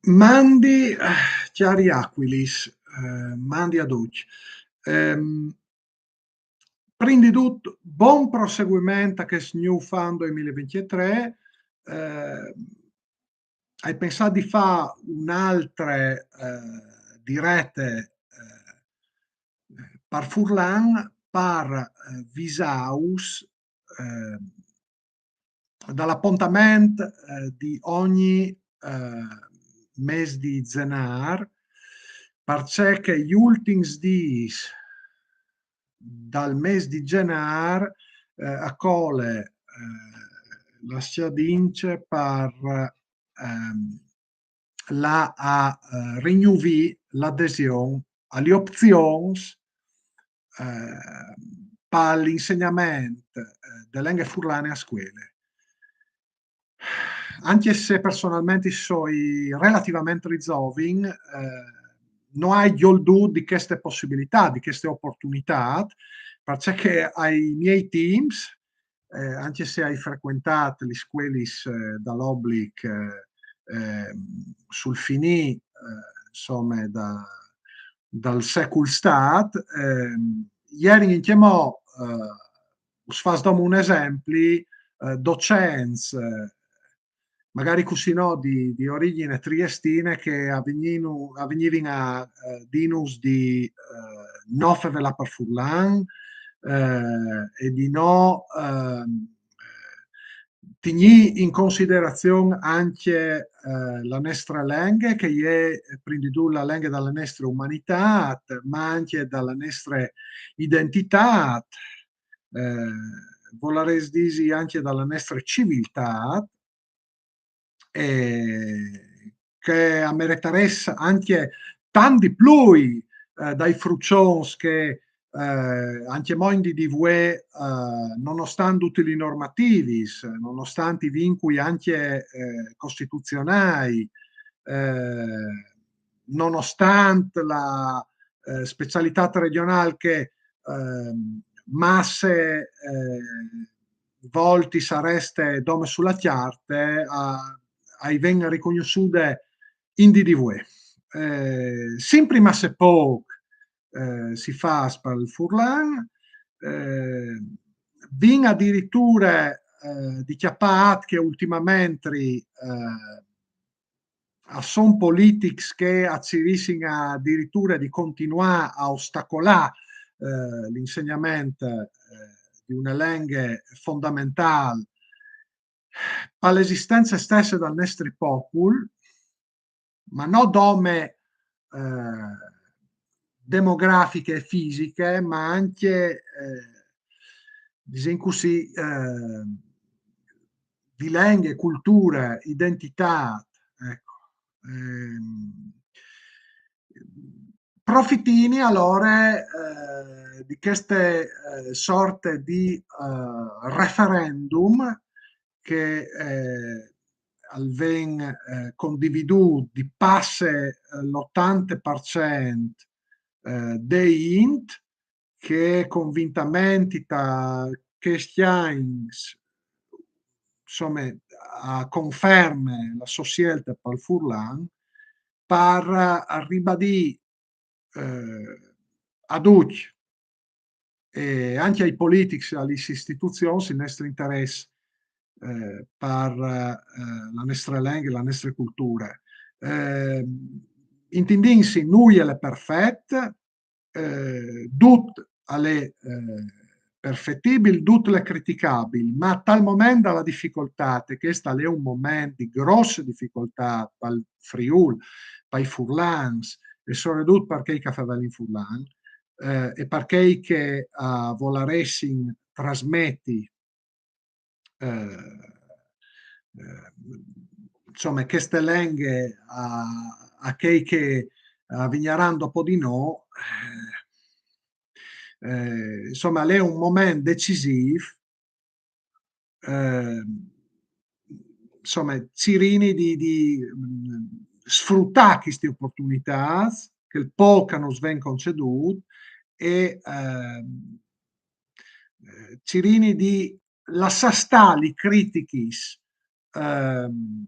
Mandi chiari aquilis, mandi ad uc. Ehm, Prindi tutto, buon proseguimento che New Fan 2023. Eh, Hai pensato di fare un'altra dirette par Furlan, par Visaus, eh, dall'appuntamento di ogni mese di Zenar, perché che gli ultimi dies dal mese di Genar a cole la sciadince per la a rinnovi l'adesione alle opzioni per l'insegnamento delle lingue furlane a scuole. Anche se personalmente sono relativamente rizoving, non hai gioldu di queste possibilità, di queste opportunità, perché ai miei teams, anche se hai frequentato le scuole dall'obbligo sul finì, insomma, dal secolo stat, ieri in chiamò, us fas domo un esempio, docents, magari così no, di origine triestine che avvenivano a dinus di nofevela per Furlan e di no tigni in considerazione anche la nostra lingua, che è prima di tutto la lingua della nostra umanità, ma anche dalla nostra identità, volerei dire anche dalla nostra civiltà, che ammeriteresse anche tanti più dai fruccions che anche mondi di UE, nonostante tutti i normativi, nonostante i vincoli anche costituzionali, nonostante la specialità regionale che masse volti sareste dome sulla chiarte ai venga riconosciute in DDV. Sempre ma se poco si fa per il Furlan, vin addirittura di chiappat che ultimamente a son politics che accirissino addirittura di continuare a ostacolare l'insegnamento di una lingua fondamentale all'esistenza stessa del nostro popolo, ma non dome demografiche e fisiche, ma anche, diciamo così, di lingue, cultura, identità. Ecco. Profittini allora di queste sorte di referendum che al ven condividuto di passe l'80% dei int che convintamente ta Christians insomma a conferme la sua scelta per il Furlan per ribadire ad uc e anche ai politici, alle istituzioni, il nostro interesse per la nostra lingua e la nostra cultura. Intendinsi, noi è perfetta, tut alle perfettibili, tut le criticabili, ma a tal momento la difficoltà, che questo è un momento di grosse difficoltà per il Friul, per i Furlans, e soprattutto perché i caffè in Furlan, e perché che voleressin trasmetti eh, insomma queste lingue a chi che vigneranno dopo di noi, insomma è un momento decisivo, eh, insomma Cirini di sfruttare queste opportunità che il poco non sven conceduto e Cirini di lasciare stare i critici ehm,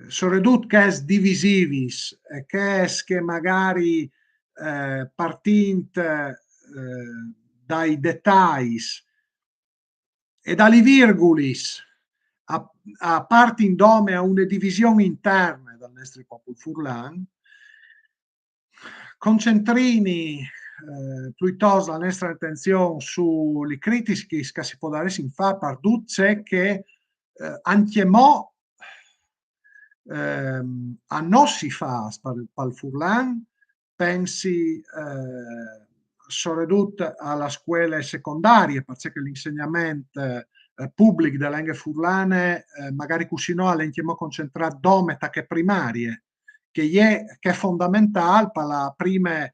soredut che es divisivis, e che es che magari partint dai detais e dalle virgulis a parte indome a una divisione interna dal nostro popolo furlan, concentrini piuttosto la nostra attenzione sulle critiche che si può dare in fa per c'è che anche mo a non si fa per furlan, pensi soprattutto alla scuola secondaria, perché l'insegnamento pubblico delle lingue furlane magari così no all'intiemo concentrato dometa che primarie, che è fondamentale per la prima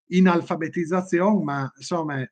inalfabetizzazione, ma insomma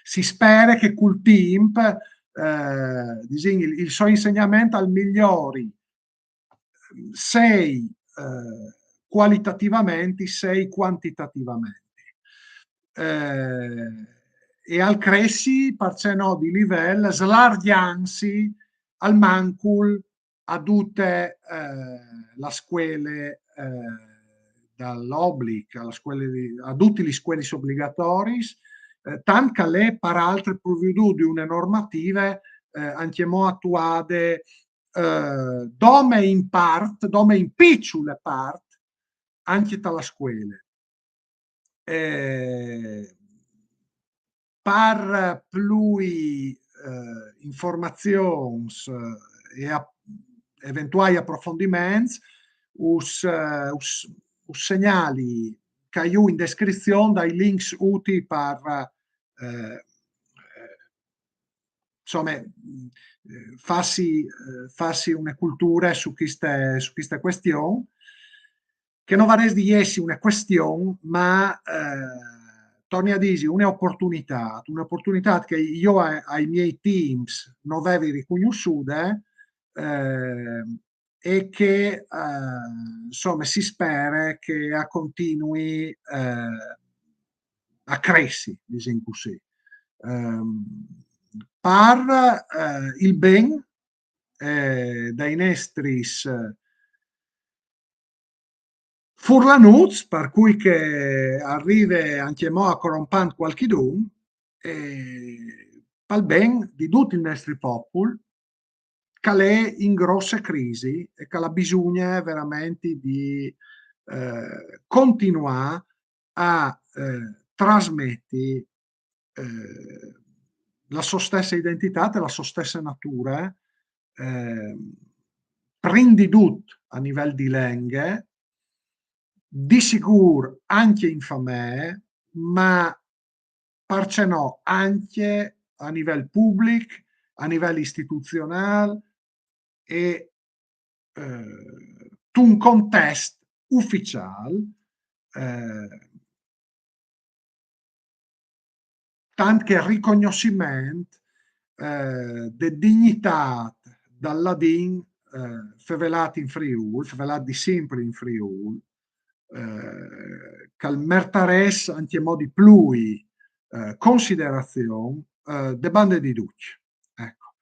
si spera che col TIMP il suo insegnamento al migliori sei qualitativamente, sei quantitativamente. E al cresci, perché no, di livello, slargiansi al mancul a tutte le scuole dall'obbligo, a tutti gli scuole obbligatori, tanto che le per altre provvedute di una normativa anche mo attuate dome in part, dome in piccole part, anche dalla scuola. Per plui informazioni e eventuali approfondimenti, us segnali che io in descrizione dai links utili per insomma farsi una cultura su queste questioni, che non va di essere una questione, ma torni a dire un'opportunità che io ai miei teams non avevo riconosciuta e che insomma si spera che continui a crescere, diciamo così. Per il ben dai nostri furlanuts, per cui che arriva anche mo a corrompere qualchidun, per il ben di tutti i nostri popoli, che è in grossa crisi e che ha bisogno veramente di continuare a trasmettere la sua stessa identità e la sua stessa natura, prendi tutto a livello di lingue, di sicuro anche in famiglia, ma perché no, anche a livello pubblico, a livello istituzionale e un contesto ufficiale, tanto che riconoscimento de dignità dal ladin fevelati in Friuli, fevelati di sempre in Friuli, che mertares anche modi plui considerazione de bande di Duc. Ecco.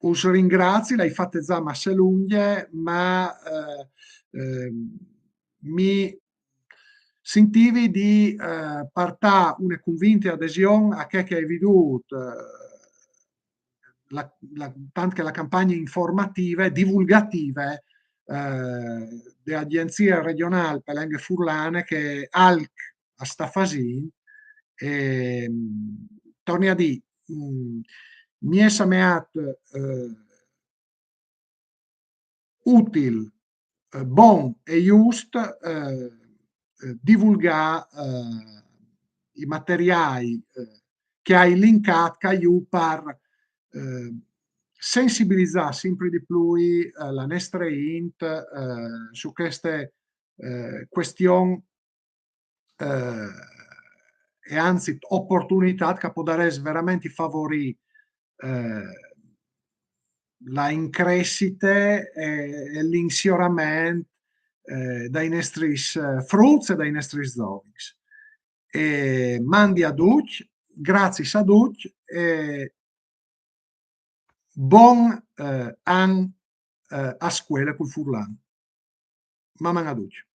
Us ringrazio, l'hai fatte già masse lunghe, ma mi sentivi di portare una convinta adesione a che hai veduto tanto che la campagna informativa e divulgativa delle agenzie regionali per le lingue furlane che ALC a Stafasin e torni a dire mi è sembrato utile, bon e giusto divulgare i materiali che hai linkato che io per sensibilizzare sempre di più la nostra int su queste questioni e anzi opportunità che possono veramente favorire la increscita e l'insioramento dai nostri frutti e dai nostri zones. E mandi a tutti, grazie a tutti e bon an a scuela col Furlan. Maman a Duc.